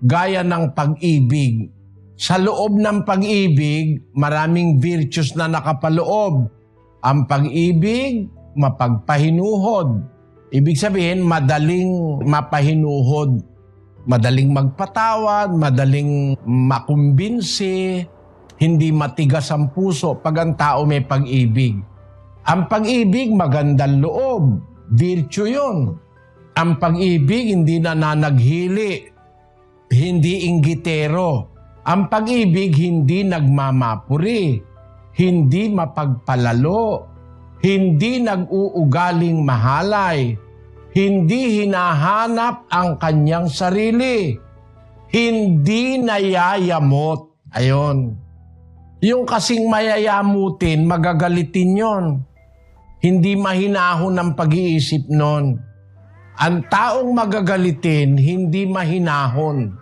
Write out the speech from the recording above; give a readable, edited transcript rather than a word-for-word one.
gaya ng pag-ibig. Sa loob ng pag-ibig, maraming virtues na nakapaloob. Ang pag-ibig, mapagpahinuhod. Ibig sabihin, madaling mapahinuhod. Madaling magpatawad, madaling makumbinsi, hindi matigas ang puso pag ang tao may pag-ibig. Ang pag-ibig, magandang loob. Virtue yun. Ang pag-ibig, hindi nananaghili, hindi inggitero. Ang pag-ibig, hindi nagmamapuri, hindi mapagpalalo, hindi nag-uugaling mahalay, hindi hinahanap ang kanyang sarili, hindi nayayamot. Ayon. Yung kasing mayayamutin, magagalitin yon. Hindi mahinahon ang pag-iisip nun. Ang taong magagalitin, hindi mahinahon.